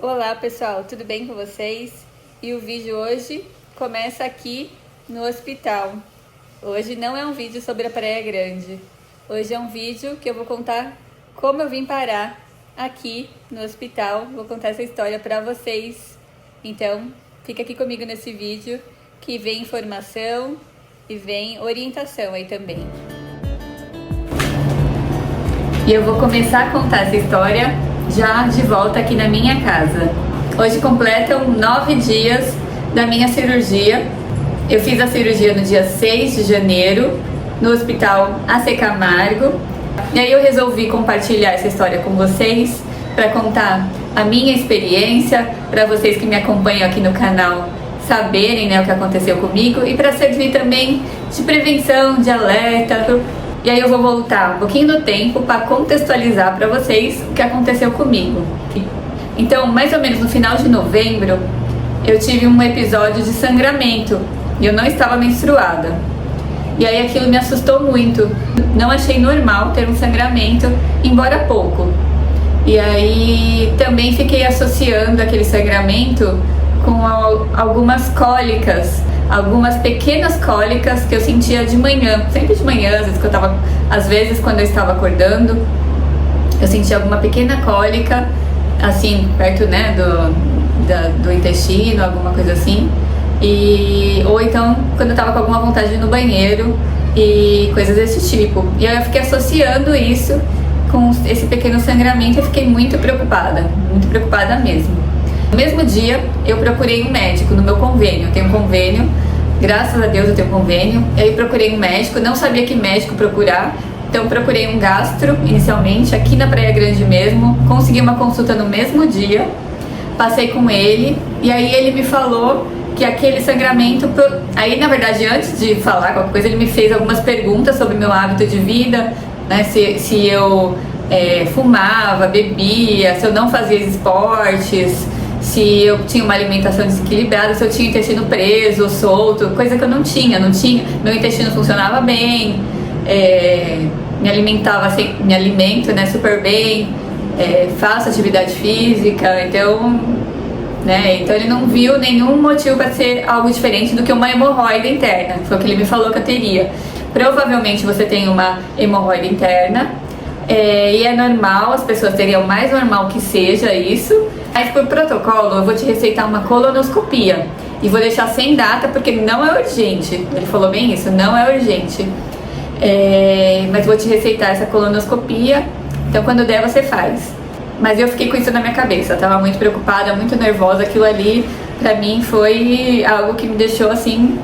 Olá pessoal, tudo bem com vocês? E o vídeo hoje começa aqui no hospital. Hoje não é um vídeo sobre a Praia Grande. Hoje é um vídeo que eu vou contar como eu vim parar aqui no hospital. Vou contar essa história para vocês. Então, fica aqui comigo nesse vídeo que vem informação e vem orientação aí também. E eu vou começar a contar essa história já de volta aqui na minha casa. Hoje completam 9 dias da minha cirurgia. Eu fiz a cirurgia no dia 6 de janeiro, no Hospital AC Camargo. E aí eu resolvi compartilhar essa história com vocês, para contar a minha experiência, para vocês que me acompanham aqui no canal saberem, né, o que aconteceu comigo, e para servir também de prevenção, de alerta. E aí eu vou voltar um pouquinho no tempo para contextualizar para vocês o que aconteceu comigo. Então, mais ou menos no final de novembro, eu tive um episódio de sangramento e eu não estava menstruada. E aí aquilo me assustou muito. Não achei normal ter um sangramento, embora pouco. E aí também fiquei associando aquele sangramento com algumas cólicas. Algumas pequenas cólicas que eu sentia de manhã, sempre de manhã, às vezes quando eu estava acordando, eu sentia alguma pequena cólica, assim, perto, né, do intestino, alguma coisa assim, ou então quando eu estava com alguma vontade de ir no banheiro e coisas desse tipo. E aí eu fiquei associando isso com esse pequeno sangramento e fiquei muito preocupada mesmo. No mesmo dia, eu procurei um médico no meu convênio. Eu tenho um convênio, graças a Deus eu tenho um convênio. E aí procurei um médico, não sabia que médico procurar. Então procurei um gastro, inicialmente, aqui na Praia Grande mesmo. Consegui uma consulta no mesmo dia. Passei com ele. E aí ele me falou que aquele sangramento... Aí, na verdade, antes de falar qualquer coisa, ele me fez algumas perguntas sobre meu hábito de vida, né? Se eu fumava, bebia, se eu não fazia esportes, se eu tinha uma alimentação desequilibrada, se eu tinha intestino preso, solto, coisa que eu não tinha. Meu intestino funcionava bem, me alimento, né, super bem, faço atividade física, então ele não viu nenhum motivo para ser algo diferente do que uma hemorroida interna. Foi o que ele me falou que eu teria. Provavelmente você tem uma hemorroida interna, e é normal, as pessoas teriam mais normal que seja isso. Mas por protocolo eu vou te receitar uma colonoscopia e vou deixar sem data porque não é urgente. Ele falou bem isso, não é urgente, mas vou te receitar essa colonoscopia, então quando der você faz. Mas eu fiquei com isso na minha cabeça, eu tava muito preocupada, muito nervosa. Aquilo ali pra mim foi algo que me deixou assim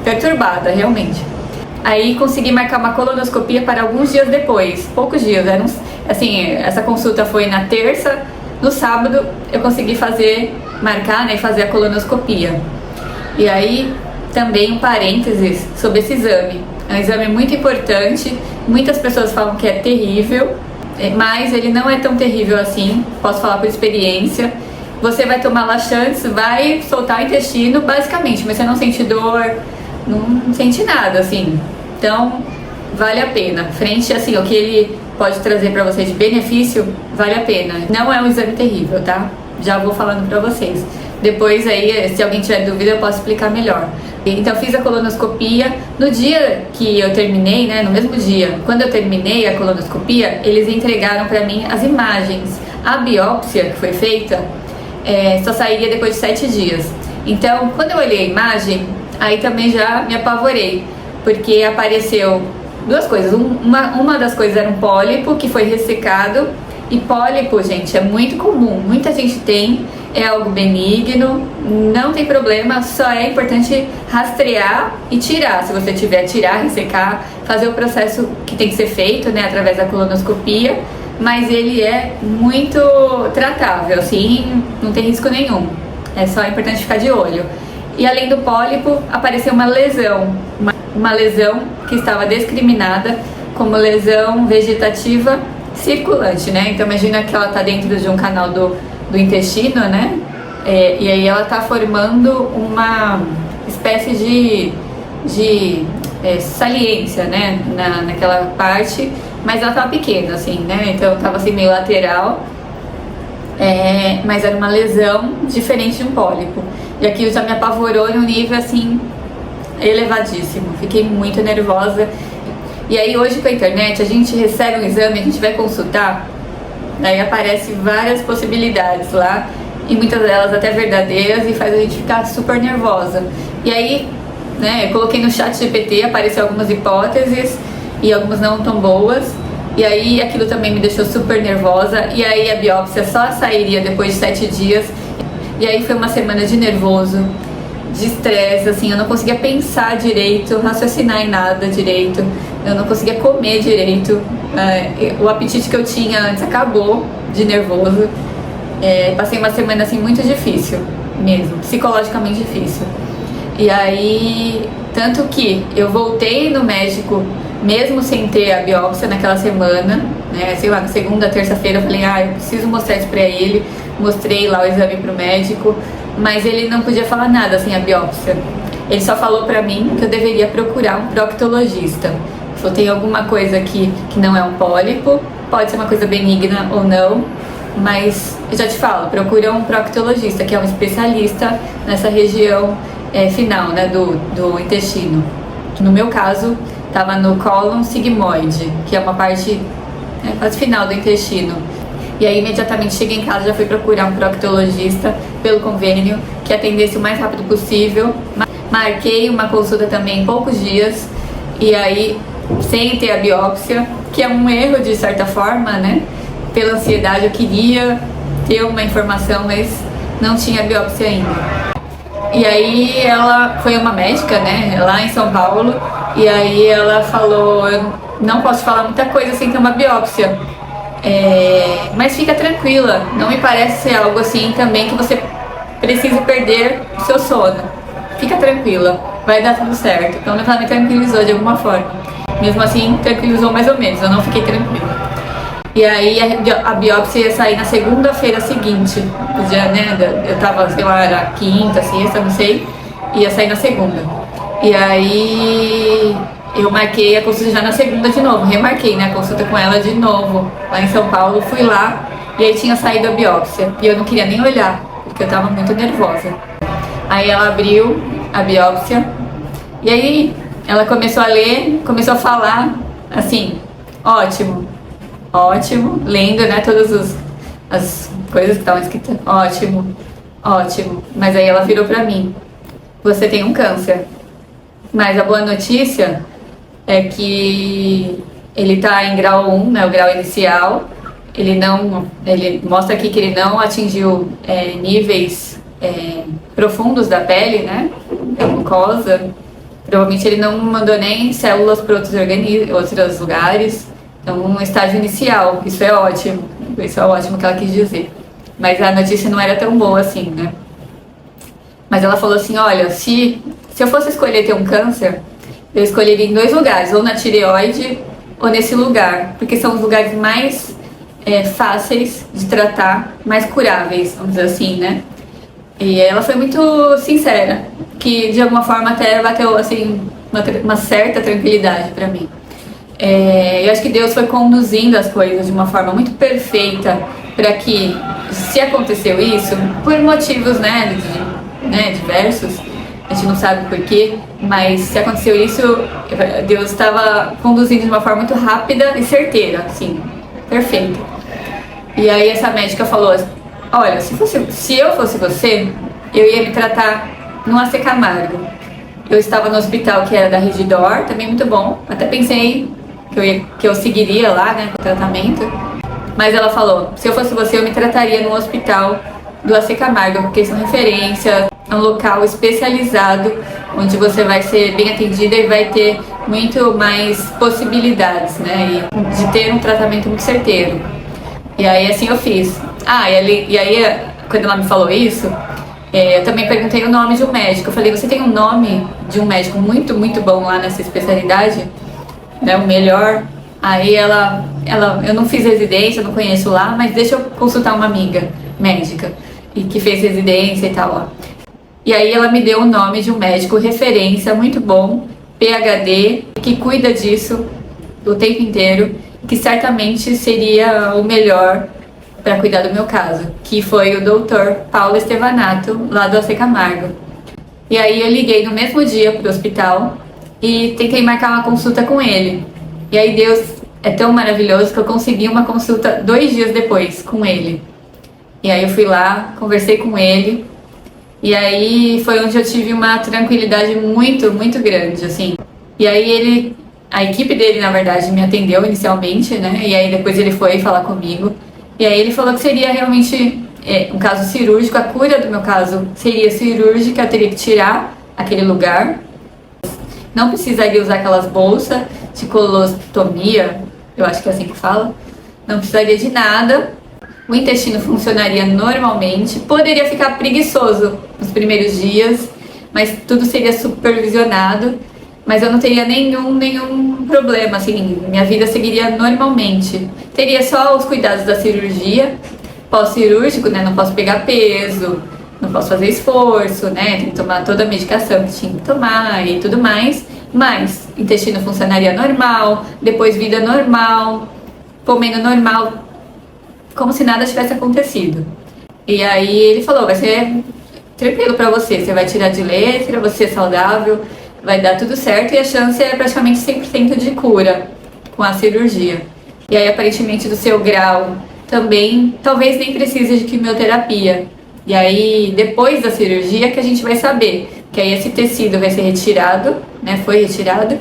perturbada, realmente. Aí consegui marcar uma colonoscopia para alguns dias depois, poucos dias, essa consulta foi na terça. No sábado eu consegui marcar, né, e fazer a colonoscopia. E aí também um parênteses sobre esse exame. É um exame muito importante, muitas pessoas falam que é terrível, mas ele não é tão terrível assim, posso falar por experiência. Você vai tomar laxantes, vai soltar o intestino basicamente, mas você não sente dor, não sente nada, assim. Então, vale a pena. Frente, assim, o que ele pode trazer pra vocês de benefício, vale a pena. Não é um exame terrível, tá? Já vou falando pra vocês. Depois aí, se alguém tiver dúvida, eu posso explicar melhor. Então, fiz a colonoscopia. No dia que eu terminei, né, no mesmo dia, quando eu terminei a colonoscopia, eles entregaram pra mim as imagens. A biópsia que foi feita só sairia depois de 7 dias. Então, quando eu olhei a imagem, aí também já me apavorei, porque apareceu duas coisas. Uma das coisas era um pólipo que foi ressecado. E pólipo, gente, é muito comum, muita gente tem, é algo benigno, não tem problema, só é importante rastrear e tirar. Se você tiver, tirar, ressecar, fazer o processo que tem que ser feito, né, através da colonoscopia. Mas ele é muito tratável, assim, não tem risco nenhum. É só importante ficar de olho. E além do pólipo, apareceu uma lesão. Uma lesão que estava discriminada como lesão vegetativa circulante, né? Então imagina que ela está dentro de um canal do intestino, né? E aí ela está formando uma espécie de saliência, né? Naquela parte, mas ela estava pequena, assim, né? Então estava assim meio lateral. mas era uma lesão diferente de um pólipo. E aquilo já me apavorou num nível assim elevadíssimo. Fiquei muito nervosa. E aí hoje com a internet a gente recebe um exame, a gente vai consultar, daí aparecem várias possibilidades lá, e muitas delas até verdadeiras, e faz a gente ficar super nervosa. E aí, né, eu coloquei no chat GPT, apareceu algumas hipóteses e algumas não tão boas, e aí aquilo também me deixou super nervosa. E aí a biópsia só sairia depois de 7 dias, e aí foi uma semana de nervoso, de estresse, assim, eu não conseguia pensar direito, raciocinar em nada direito, eu não conseguia comer direito, o apetite que eu tinha antes acabou de nervoso. Passei uma semana assim muito difícil mesmo, psicologicamente difícil. E aí, tanto que eu voltei no médico mesmo sem ter a biópsia naquela semana, né, sei lá, na segunda, terça-feira eu falei, eu preciso mostrar isso pra ele, mostrei lá o exame pro médico, mas ele não podia falar nada sem a biópsia. Ele só falou pra mim que eu deveria procurar um proctologista. Se tem alguma coisa aqui que não é um pólipo, pode ser uma coisa benigna ou não, mas eu já te falo, procura um proctologista, que é um especialista nessa região final, né, do intestino. No meu caso, estava no cólon sigmoide, que é uma parte quase final do intestino. E aí imediatamente cheguei em casa, já fui procurar um proctologista pelo convênio, que atendesse o mais rápido possível. Marquei uma consulta também em poucos dias, e aí sem ter a biópsia, que é um erro de certa forma, né? Pela ansiedade eu queria ter uma informação, mas não tinha biópsia ainda. E aí ela foi uma médica, né, lá em São Paulo, e aí ela falou, eu não posso falar muita coisa sem ter uma biópsia, mas fica tranquila, não me parece ser algo assim também que você precise perder o seu sono. Fica tranquila, vai dar tudo certo. Então ela me tranquilizou de alguma forma. Mesmo assim, tranquilizou mais ou menos, eu não fiquei tranquila. E aí a biópsia ia sair na segunda-feira seguinte, podia, né, eu tava, sei lá, era quinta, sexta, não sei, ia sair na segunda. E aí eu marquei a consulta já na segunda de novo, remarquei, né, a consulta com ela de novo, lá em São Paulo, fui lá, e aí tinha saído a biópsia, e eu não queria nem olhar, porque eu tava muito nervosa. Aí ela abriu a biópsia, e aí ela começou a ler, começou a falar, assim, ótimo, lendo, né, todas as coisas que estavam escritas, ótimo, mas aí ela virou pra mim, você tem um câncer, mas a boa notícia é que ele tá em grau 1, né, o grau inicial, ele mostra aqui que ele não atingiu níveis profundos da pele, né, da mucosa, provavelmente ele não mandou nem células para outros lugares. Então, um estágio inicial, isso é ótimo que ela quis dizer. Mas a notícia não era tão boa assim, né? Mas ela falou assim, olha, se eu fosse escolher ter um câncer, eu escolheria em 2 lugares, ou na tireoide ou nesse lugar, porque são os lugares mais fáceis de tratar, mais curáveis, vamos dizer assim, né? E ela foi muito sincera, que de alguma forma até bateu assim, uma certa tranquilidade pra mim. Eu acho que Deus foi conduzindo as coisas de uma forma muito perfeita para que, se aconteceu isso, por motivos, né, diversos, a gente não sabe porquê, mas se aconteceu isso, Deus estava conduzindo de uma forma muito rápida e certeira, assim, perfeita. E aí essa médica falou, olha, se eu fosse você, eu ia me tratar no AC Camargo. Eu estava no hospital que era da Redidor, também muito bom, até pensei que eu seguiria lá, né, com o tratamento. Mas ela falou, se eu fosse você, eu me trataria no hospital do AC Camargo, porque são referência, é um local especializado, onde você vai ser bem atendida e vai ter muito mais possibilidades, né, de ter um tratamento muito certeiro. E aí assim eu fiz. E aí quando ela me falou isso, eu também perguntei o nome de um médico. Eu falei, você tem um nome de um médico muito, muito bom lá nessa especialidade? Né, o melhor. Aí eu não fiz residência, não conheço lá, mas deixa eu consultar uma amiga médica e que fez residência e tal lá. E aí ela me deu o nome de um médico referência, muito bom, PhD, que cuida disso o tempo inteiro, que certamente seria o melhor para cuidar do meu caso, que foi o doutor Paulo Estevanato, lá do AC Camargo. E aí eu liguei no mesmo dia pro hospital e tentei marcar uma consulta com ele. E aí Deus é tão maravilhoso que eu consegui uma consulta 2 dias depois com ele. E aí eu fui lá, conversei com ele, e aí foi onde eu tive uma tranquilidade muito, muito grande, assim. E aí a equipe dele, na verdade, me atendeu inicialmente, né? E aí depois ele foi falar comigo. E aí ele falou que seria realmente um caso cirúrgico, a cura do meu caso seria cirúrgica, eu teria que tirar aquele lugar. Não precisaria usar aquelas bolsas de colostomia, eu acho que é assim que fala. Não precisaria de nada. O intestino funcionaria normalmente. Poderia ficar preguiçoso nos primeiros dias, mas tudo seria supervisionado. Mas eu não teria nenhum problema, assim, minha vida seguiria normalmente. Teria só os cuidados da cirurgia, pós-cirúrgico, né? Não posso pegar peso, não posso fazer esforço, né? Tem que tomar toda a medicação que tinha que tomar e tudo mais. Mas intestino funcionaria normal, depois vida normal, comendo normal, como se nada tivesse acontecido. E aí ele falou, vai ser tranquilo pra você, você vai tirar de letra, você é saudável, vai dar tudo certo e a chance é praticamente 100% de cura com a cirurgia. E aí aparentemente do seu grau também, talvez nem precise de quimioterapia. E aí depois da cirurgia que a gente vai saber, que aí esse tecido vai ser retirado, né, foi retirado,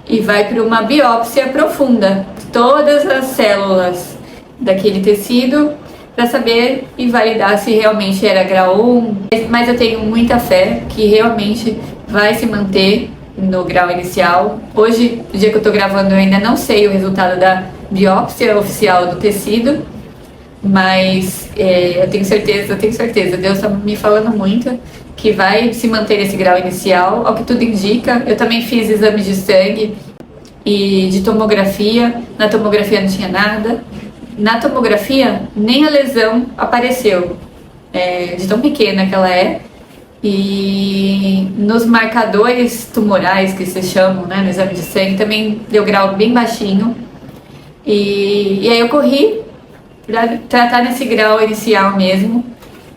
e vai para uma biópsia profunda, todas as células daquele tecido, para saber e validar se realmente era grau 1. Mas eu tenho muita fé que realmente vai se manter no grau inicial. Hoje, no dia que eu tô gravando, eu ainda não sei o resultado da biópsia oficial do tecido, mas eu tenho certeza, Deus tá me falando muito que vai se manter esse grau inicial, ao que tudo indica. Eu também fiz exames de sangue e de tomografia, na tomografia não tinha nada. Na tomografia, nem a lesão apareceu, de tão pequena que ela é. E nos marcadores tumorais, que se chamam, né, no exame de sangue, também deu grau bem baixinho. E aí eu corri para tratar nesse grau inicial mesmo.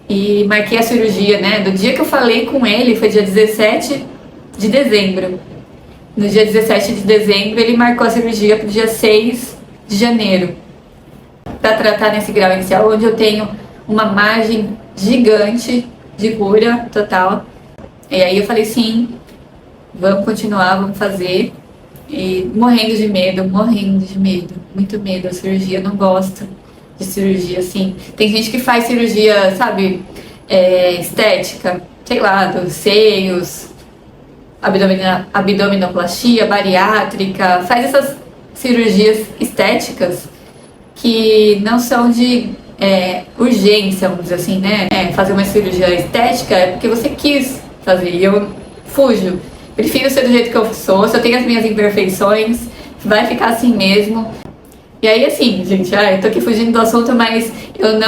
E marquei a cirurgia, né, do dia que eu falei com ele, foi dia 17 de dezembro. No dia 17 de dezembro, ele marcou a cirurgia para o dia 6 de janeiro. Para tratar nesse grau inicial, onde eu tenho uma margem gigante de cura total. E aí eu falei, sim, vamos continuar, vamos fazer. E morrendo de medo, muito medo da cirurgia, eu não gosto de cirurgia, assim. Tem gente que faz cirurgia, sabe, estética, sei lá, dos seios, abdominoplastia, bariátrica, faz essas cirurgias estéticas que não são de urgência, vamos dizer assim, né? Fazer uma cirurgia estética é porque você quis fazer, e eu fujo. Prefiro ser do jeito que eu sou, se eu tenho as minhas imperfeições, vai ficar assim mesmo. E aí, assim, gente, eu tô aqui fugindo do assunto, mas eu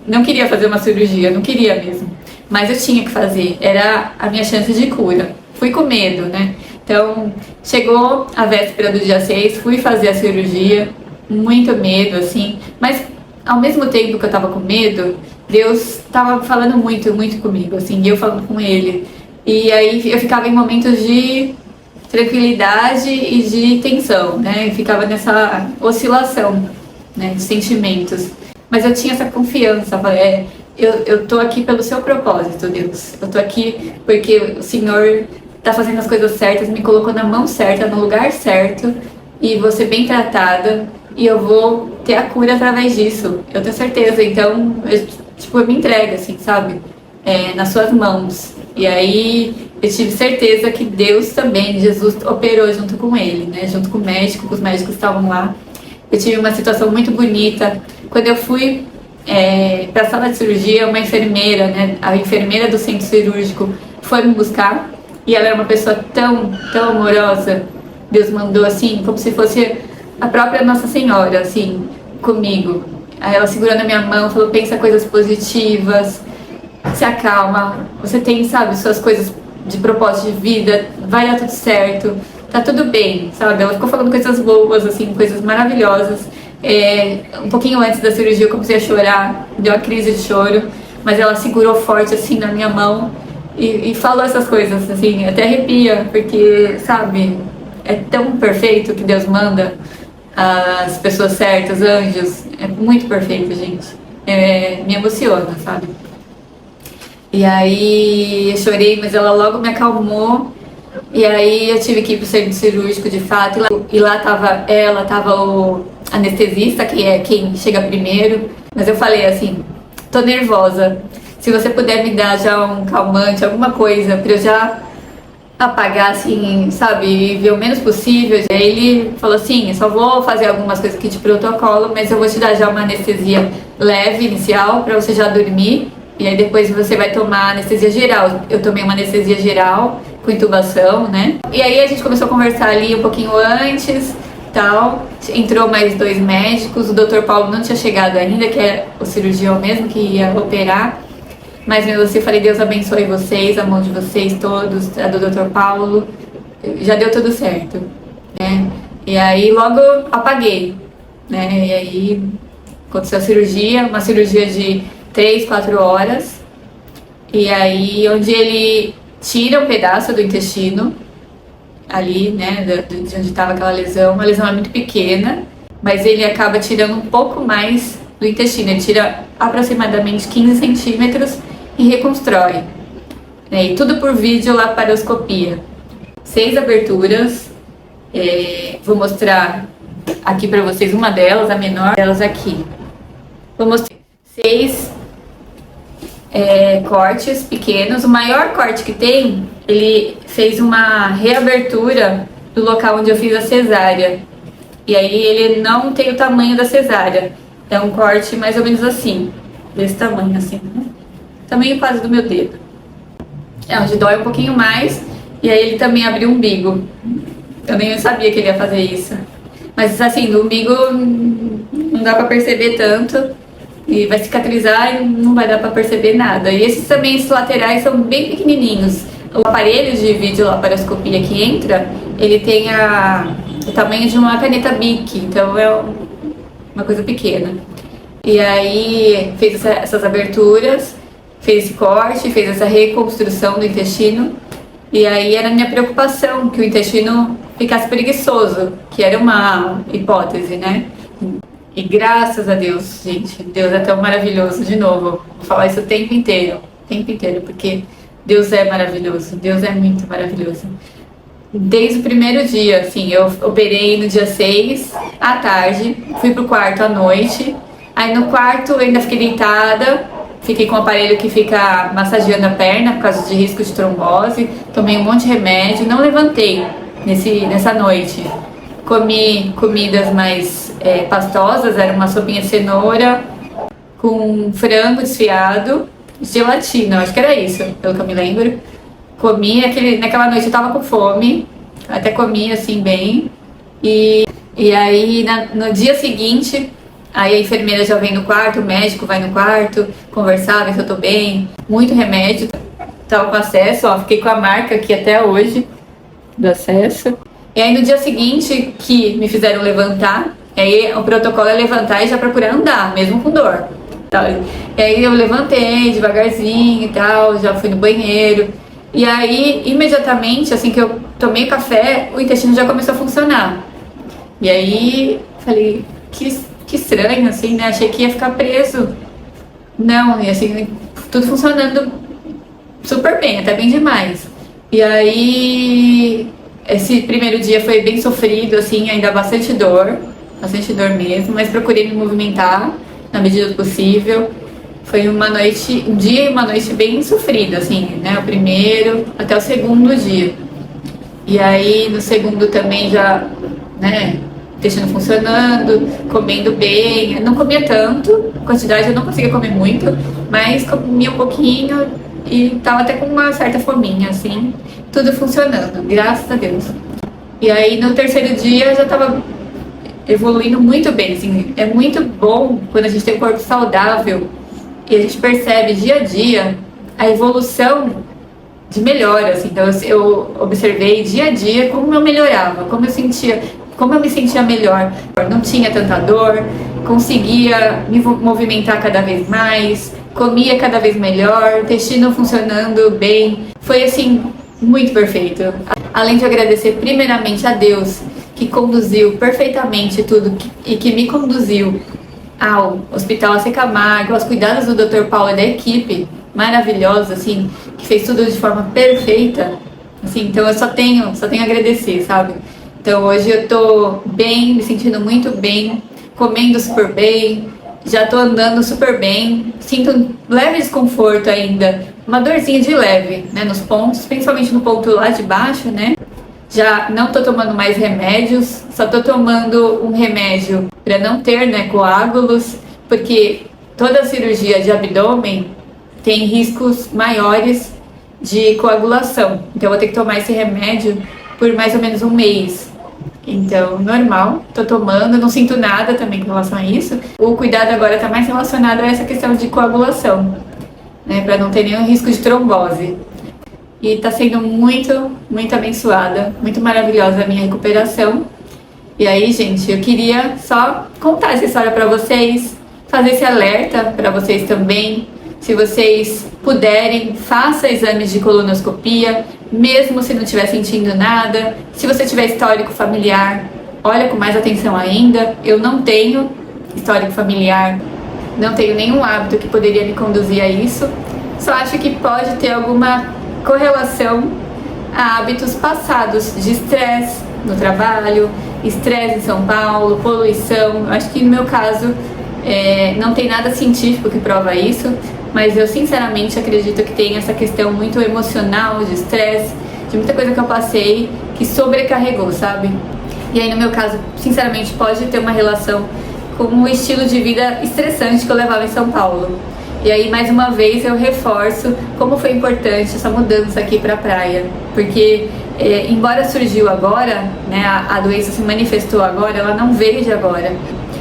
não queria fazer uma cirurgia, não queria mesmo. Mas eu tinha que fazer, era a minha chance de cura. Fui com medo, né? Então, chegou a véspera do dia 6, fui fazer a cirurgia, muito medo, assim, mas ao mesmo tempo que eu tava com medo, Deus tava falando muito, muito comigo, assim, e eu falando com Ele. E aí eu ficava em momentos de tranquilidade e de tensão, né? Eu ficava nessa oscilação, né, de sentimentos. Mas eu tinha essa confiança, eu tô aqui pelo seu propósito, Deus. Eu tô aqui porque o Senhor tá fazendo as coisas certas, me colocou na mão certa, no lugar certo, e vou ser bem tratada, e eu vou ter a cura através disso. Eu tenho certeza, então, eu me entrego, assim, sabe? Nas suas mãos. E aí eu tive certeza que Deus também, Jesus operou junto com ele, né? Junto com o médico, com os médicos que estavam lá. Eu tive uma situação muito bonita. Quando eu fui para a sala de cirurgia, uma enfermeira, né? A enfermeira do centro cirúrgico foi me buscar. E ela era uma pessoa tão, tão amorosa. Deus mandou assim, como se fosse a própria Nossa Senhora, assim, comigo. Aí ela segurando a minha mão, falou, pensa coisas positivas, se acalma, você tem, sabe, suas coisas de propósito de vida, vai dar tudo certo, tá tudo bem, sabe? Ela ficou falando coisas boas, assim, coisas maravilhosas. Um pouquinho antes da cirurgia eu comecei a chorar, deu uma crise de choro, mas ela segurou forte assim na minha mão e falou essas coisas, assim, até arrepia, porque, sabe, é tão perfeito que Deus manda as pessoas certas, anjos, é muito perfeito, gente. Me emociona, sabe? E aí eu chorei, mas ela logo me acalmou. E aí eu tive que ir pro centro cirúrgico de fato. E lá tava ela, tava o anestesista, que é quem chega primeiro. Mas eu falei assim, tô nervosa. Se você puder me dar já um calmante, alguma coisa pra eu já apagar, assim, sabe, e ver o menos possível. E aí ele falou assim, só vou fazer algumas coisas aqui de protocolo, mas eu vou te dar já uma anestesia leve, inicial, pra você já dormir. E aí depois você vai tomar anestesia geral. Eu tomei uma anestesia geral com intubação, né? E aí a gente começou a conversar ali um pouquinho antes, tal. Entrou mais 2 médicos. O Dr. Paulo não tinha chegado ainda, que é o cirurgião mesmo que ia operar. Mas mesmo assim eu falei, Deus abençoe vocês, a mão de vocês todos, a do Dr. Paulo. Já deu tudo certo, né? E aí logo apaguei, né? E aí aconteceu a cirurgia, uma cirurgia de 3, 4 horas. E aí onde ele tira um pedaço do intestino ali, né, de onde estava aquela lesão. A lesão é muito pequena, mas ele acaba tirando um pouco mais do intestino. Ele tira aproximadamente 15 centímetros e reconstrói, né, e tudo por vídeo laparoscopia. 6 aberturas. Vou mostrar aqui para vocês uma delas, a menor delas aqui. Vou mostrar 6 cortes pequenos. O maior corte que tem, ele fez uma reabertura do local onde eu fiz a cesárea. E aí ele não tem o tamanho da cesárea. É um corte mais ou menos assim, desse tamanho assim, né? Tamanho quase do meu dedo. Onde dói um pouquinho mais. E aí ele também abriu o umbigo. Eu nem sabia que ele ia fazer isso. Mas assim, no umbigo não dá pra perceber tanto. E vai cicatrizar e não vai dar pra perceber nada. E esses também, esses laterais, são bem pequenininhos. O aparelho de videolaparoscopia que entra, ele tem o tamanho de uma caneta Bic, então é uma coisa pequena. E aí fez essas aberturas, fez esse corte, fez essa reconstrução do intestino. E aí era a minha preocupação, que o intestino ficasse preguiçoso, que era uma hipótese, né? E graças a Deus, gente, Deus é tão maravilhoso. De novo, vou falar isso o tempo inteiro, porque Deus é maravilhoso, Deus é muito maravilhoso. Desde o primeiro dia, assim, eu operei no dia 6 à tarde, fui pro quarto à noite. Aí no quarto eu ainda fiquei deitada, fiquei com o aparelho que fica massageando a perna por causa de risco de trombose. Tomei um monte de remédio, não levantei nessa noite. Comi comidas mais pastosas, era uma sopinha de cenoura com frango desfiado, gelatina, acho que era isso, pelo que eu me lembro. Comi, naquela noite eu tava com fome, até comi assim bem. E aí no dia seguinte, aí a enfermeira já vem no quarto, o médico vai no quarto, conversar, ver se eu tô bem. Muito remédio, tava com acesso, ó, fiquei com a marca aqui até hoje do acesso. E aí no dia seguinte que me fizeram levantar, aí o protocolo é levantar e já procurar andar, mesmo com dor. E aí eu levantei devagarzinho e tal, já fui no banheiro. E aí, imediatamente, assim que eu tomei café, o intestino já começou a funcionar. E aí, falei, que estranho, assim, né? Achei que ia ficar preso. Não, e assim, tudo funcionando super bem, até bem demais. E aí, esse primeiro dia foi bem sofrido, assim, ainda bastante dor mesmo, mas procurei me movimentar na medida do possível. Foi um dia e uma noite bem sofrida, assim, né? O primeiro até o segundo dia. E aí no segundo também já, né? Intestino funcionando, comendo bem. Eu não comia tanto, quantidade eu não conseguia comer muito, mas comia um pouquinho e tava até com uma certa fominha, assim. Tudo funcionando, graças a Deus. E aí no terceiro dia eu já tava evoluindo muito bem, assim. É muito bom quando a gente tem um corpo saudável e a gente percebe dia a dia a evolução de melhora, assim. Então eu observei dia a dia como eu melhorava, como eu sentia. como eu me sentia melhor. Não tinha tanta dor, conseguia me movimentar cada vez mais, comia cada vez melhor, o intestino funcionando bem. Foi assim, muito perfeito. Além de agradecer primeiramente a Deus, que conduziu perfeitamente tudo e que me conduziu ao Hospital AC Camargo, aos cuidados do Dr. Paulo e da equipe maravilhosa, assim, que fez tudo de forma perfeita, assim, então eu só tenho a agradecer, sabe? Então hoje eu tô bem, me sentindo muito bem, comendo super bem, já tô andando super bem, sinto um leve desconforto ainda, uma dorzinha de leve, né, nos pontos, principalmente no ponto lá de baixo, né? Já não tô tomando mais remédios, só tô tomando um remédio para não ter, né, coágulos, porque toda cirurgia de abdômen tem riscos maiores de coagulação. Então eu vou ter que tomar esse remédio por mais ou menos um mês. Então, normal, tô tomando, não sinto nada também com relação a isso. O cuidado agora tá mais relacionado a essa questão de coagulação, né, para não ter nenhum risco de trombose. E tá sendo muito, muito abençoada, muito maravilhosa a minha recuperação. E aí, gente, eu queria só contar essa história pra vocês, fazer esse alerta pra vocês também. Se vocês puderem, faça exames de colonoscopia, mesmo se não estiver sentindo nada. Se você tiver histórico familiar, olha com mais atenção ainda. Eu não tenho histórico familiar, não tenho nenhum hábito que poderia me conduzir a isso. Só acho que pode ter alguma correlação a hábitos passados de estresse no trabalho, estresse em São Paulo, poluição. Acho que no meu caso não tem nada científico que prova isso, mas eu sinceramente acredito que tem essa questão muito emocional, de estresse, de muita coisa que eu passei que sobrecarregou, sabe? E aí no meu caso, sinceramente, pode ter uma relação com o estilo de vida estressante que eu levava em São Paulo. E aí, mais uma vez, eu reforço como foi importante essa mudança aqui para a praia. Porque, embora surgiu agora, né, a doença se manifestou agora, ela não veio de agora.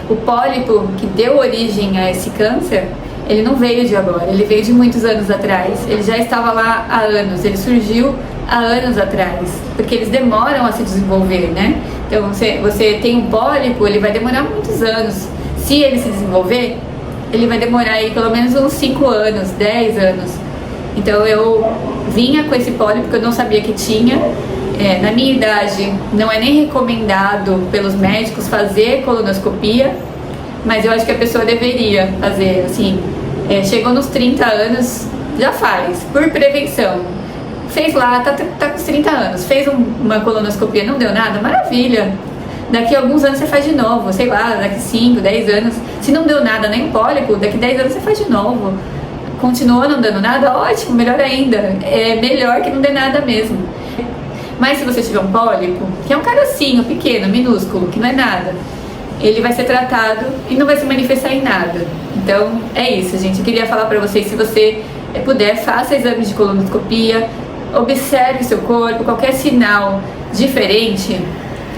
O pólipo que deu origem a esse câncer, ele não veio de agora, ele veio de muitos anos atrás. Ele já estava lá há anos, ele surgiu há anos atrás. Porque eles demoram a se desenvolver, né? Então, você tem um pólipo, ele vai demorar muitos anos. Se ele se desenvolver, ele vai demorar aí pelo menos uns 5 anos, 10 anos. Então eu vinha com esse pólipo que eu não sabia que tinha. Na minha idade não é nem recomendado pelos médicos fazer colonoscopia, mas eu acho que a pessoa deveria fazer, assim, chegou nos 30 anos, já faz, por prevenção. Fez lá, tá com os 30 anos, fez uma colonoscopia, não deu nada, maravilha. Daqui a alguns anos você faz de novo, sei lá, daqui 5, 10 anos. Se não deu nada, nem pólipo, daqui 10 anos você faz de novo. Continua não dando nada? Ótimo, melhor ainda. É melhor que não dê nada mesmo. Mas se você tiver um pólipo, que é um carocinho pequeno, minúsculo, que não é nada, ele vai ser tratado e não vai se manifestar em nada. Então, é isso, gente. Eu queria falar pra vocês, se você puder, faça exames de colonoscopia, observe seu corpo, qualquer sinal diferente,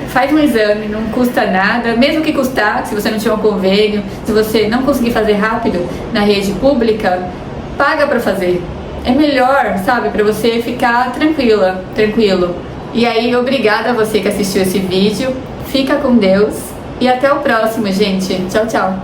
faz um exame, não custa nada, mesmo que custar, se você não tiver um convênio, se você não conseguir fazer rápido na rede pública, paga pra fazer. É melhor, sabe, pra você ficar tranquilo. E aí, obrigada a você que assistiu esse vídeo, fica com Deus e até o próximo, gente. Tchau, tchau.